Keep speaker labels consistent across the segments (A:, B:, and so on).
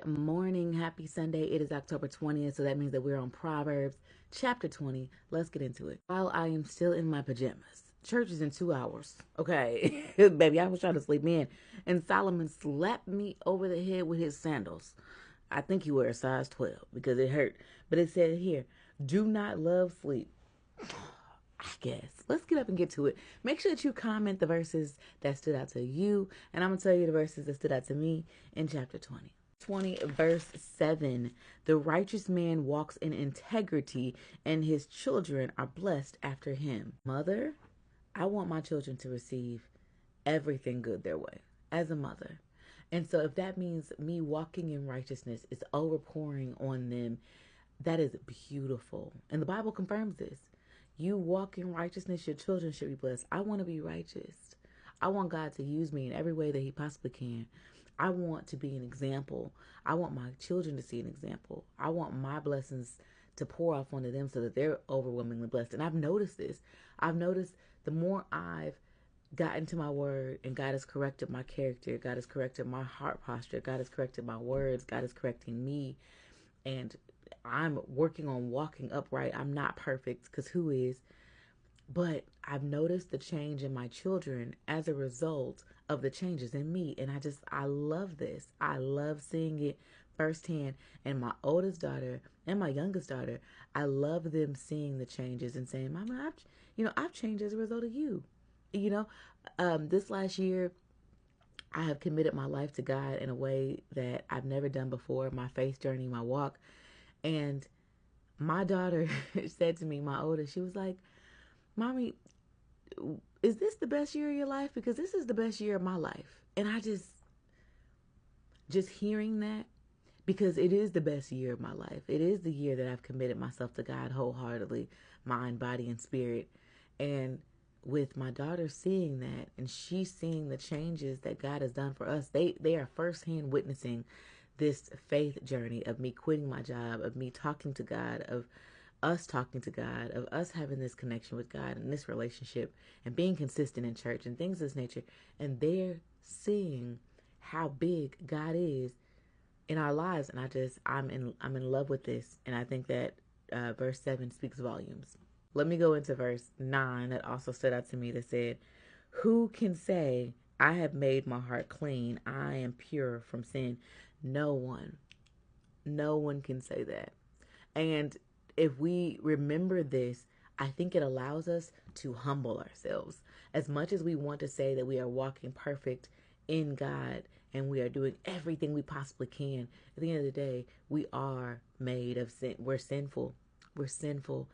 A: morning. Happy Sunday. It is October 20th, so that means that we're on Proverbs chapter 20. Let's get into it. While I am still in my pajamas, church is in 2 hours. Okay. Baby, I was trying to sleep in, and Solomon slapped me over the head with his sandals. I think he wears size 12 because it hurt. But it said here, do not love sleep. I guess. Let's get up and get to it. Make sure that you comment the verses that stood out to you, and I'm going to tell you the verses that stood out to me in chapter 20. 20 verse 7. The righteous man walks in integrity, and his children are blessed after him. Mother, I want my children to receive everything good their way as a mother. And so if that means me walking in righteousness is overpouring on them, that is beautiful. And the Bible confirms this. You walk in righteousness, your children should be blessed. I want to be righteous. I want God to use me in every way that he possibly can. I want to be an example. I want my children to see an example. I want my blessings to pour off onto them so that they're overwhelmingly blessed. And I've noticed this. I've noticed the more I've gotten to my word and God has corrected my character, God has corrected my heart posture, God has corrected my words, God is correcting me, and I'm working on walking upright. I'm not perfect, because who is? But I've noticed the change in my children as a result of the changes in me. And I love this. I love seeing it firsthand. And my oldest daughter and my youngest daughter, I love them seeing the changes and saying, Mama, I've changed as a result of you. This last year, I have committed my life to God in a way that I've never done before. My faith journey, my walk. And my daughter said to me, my oldest, she was like, Mommy, is this the best year of your life? Because this is the best year of my life. And I just hearing that, because it is the best year of my life. It is the year that I've committed myself to God wholeheartedly, mind, body, and spirit. And with my daughter seeing that, and she seeing the changes that God has done for us, they are firsthand witnessing this faith journey of me quitting my job, of me talking to God, of us talking to God, of us having this connection with God and this relationship and being consistent in church and things of this nature. And they're seeing how big God is in our lives. And I'm in love with this. And I think that verse 7 speaks volumes. Let me go into verse 9 that also stood out to me, that said, who can say, I have made my heart clean, I am pure from sin? No one. No one can say that. And if we remember this, I think it allows us to humble ourselves. As much as we want to say that we are walking perfect in God and we are doing everything we possibly can, at the end of the day, we are made of sin. We're sinful. We're sinful.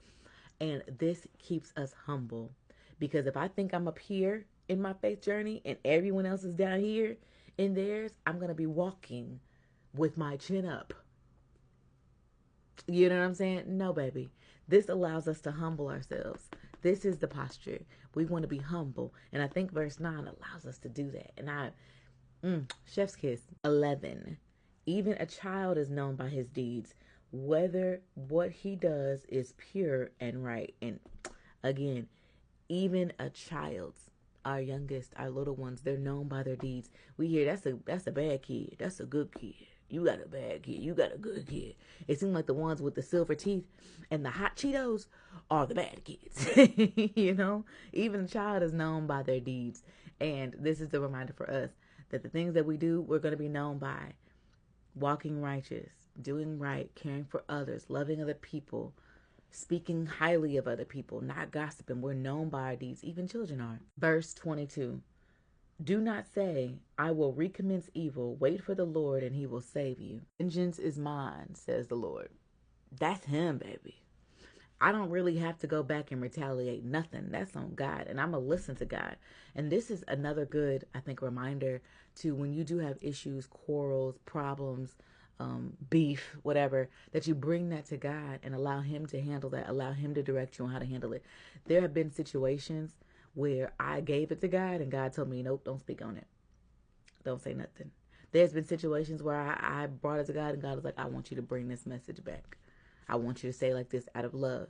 A: And this keeps us humble. Because if I think I'm up here in my faith journey and everyone else is down here in theirs, I'm going to be walking with my chin up. You know what I'm saying? No, baby. This allows us to humble ourselves. This is the posture. We want to be humble. And I think verse 9 allows us to do that. And chef's kiss. 11. Even a child is known by his deeds, whether what he does is pure and right. And again, even a child, our youngest, our little ones, they're known by their deeds. We hear that's a bad kid. That's a good kid. You got a bad kid. You got a good kid. It seems like the ones with the silver teeth and the hot Cheetos are the bad kids. Even a child is known by their deeds. And this is the reminder for us that the things that we do, we're going to be known by. Walking righteous, doing right, caring for others, loving other people, speaking highly of other people, not gossiping. We're known by our deeds. Even children are. Verse 22. Do not say, I will recommence evil. Wait for the Lord and he will save you. Vengeance is mine, says the Lord. That's him, baby. I don't really have to go back and retaliate nothing. That's on God. And I'm going to listen to God. And this is another good, I think, reminder to when you do have issues, quarrels, problems, beef, whatever, that you bring that to God and allow him to handle that. Allow him to direct you on how to handle it. There have been situations where I gave it to God and God told me, nope, don't speak on it. Don't say nothing. There's been situations where I brought it to God and God was like, I want you to bring this message back. I want you to say like this out of love.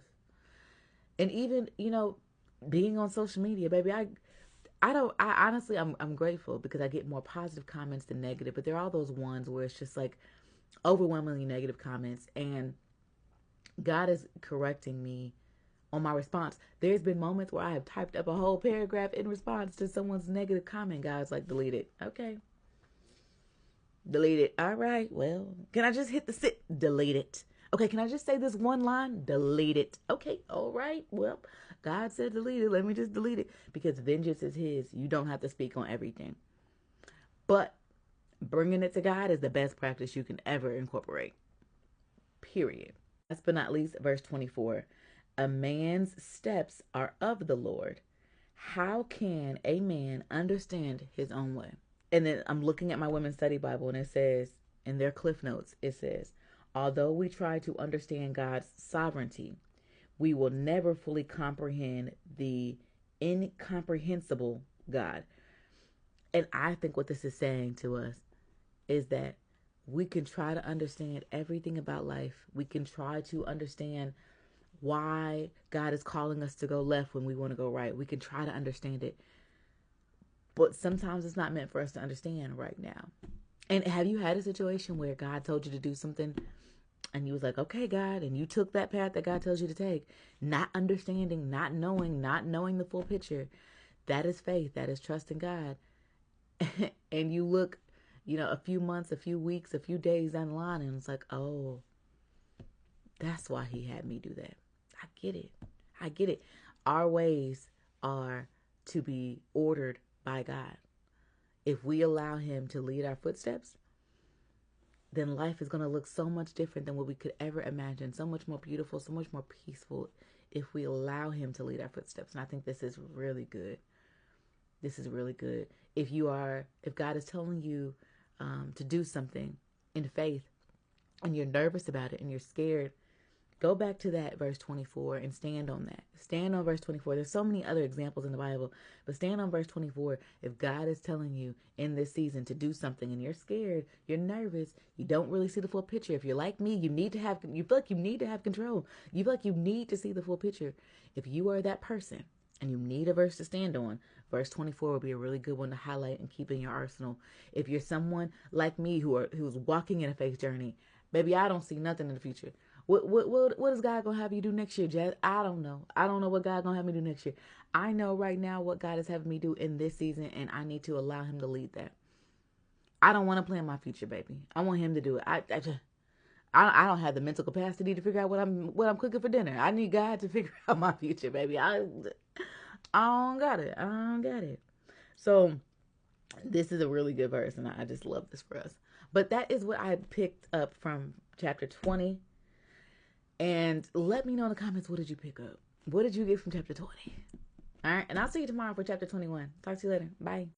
A: And even, being on social media, baby, I honestly, I'm grateful because I get more positive comments than negative, but there are all those ones where it's just like, overwhelmingly negative comments, and God is correcting me on my response. There's been moments where I have typed up a whole paragraph in response to someone's negative comment. God's like, delete it. Okay. Delete it. All right. Well, can I just hit the sit? Delete it. Okay. Can I just say this one line? Delete it. Okay. All right. Well, God said delete it. Let me just delete it, because vengeance is his. You don't have to speak on everything. But bringing it to God is the best practice you can ever incorporate. Period. Last but not least, verse 24. A man's steps are of the Lord. How can a man understand his own way? And then I'm looking at my Women's Study Bible, and it says, in their cliff notes, it says, although we try to understand God's sovereignty, we will never fully comprehend the incomprehensible God. And I think what this is saying to us is that we can try to understand everything about life. We can try to understand why God is calling us to go left when we want to go right. We can try to understand it. But sometimes it's not meant for us to understand right now. And have you had a situation where God told you to do something and you was like, okay, God, and you took that path that God tells you to take, not understanding, not knowing the full picture? That is faith. That is trust in God. And you look, a few months, a few weeks, a few days down the line, and it's like, oh, that's why he had me do that. I get it. Our ways are to be ordered by God. If we allow him to lead our footsteps, then life is going to look so much different than what we could ever imagine. So much more beautiful, so much more peaceful if we allow him to lead our footsteps. And I think this is really good. This is really good. If God is telling you to do something in faith and you're nervous about it and you're scared, go back to that verse 24 and stand on that. Stand on verse 24. There's so many other examples in the Bible, but stand on verse 24. If God is telling you in this season to do something and you're scared, you're nervous, you don't really see the full picture. If you're like me, you feel like you need to have control. You feel like you need to see the full picture. If you are that person and you need a verse to stand on, verse 24 will be a really good one to highlight and keep in your arsenal. If you're someone like me who's walking in a faith journey, baby, I don't see nothing in the future. What is God gonna have you do next year, Jazz? I don't know. I don't know what God gonna have me do next year. I know right now what God is having me do in this season, and I need to allow him to lead that. I don't want to plan my future, baby. I want him to do it. I don't have the mental capacity to figure out what I'm cooking for dinner. I need God to figure out my future, baby. I don't got it. I don't get it. So this is a really good verse, and I just love this for us. But that is what I picked up from chapter 20. And let me know in the comments, what did you pick up? What did you get from chapter 20? All right. And I'll see you tomorrow for chapter 21. Talk to you later. Bye.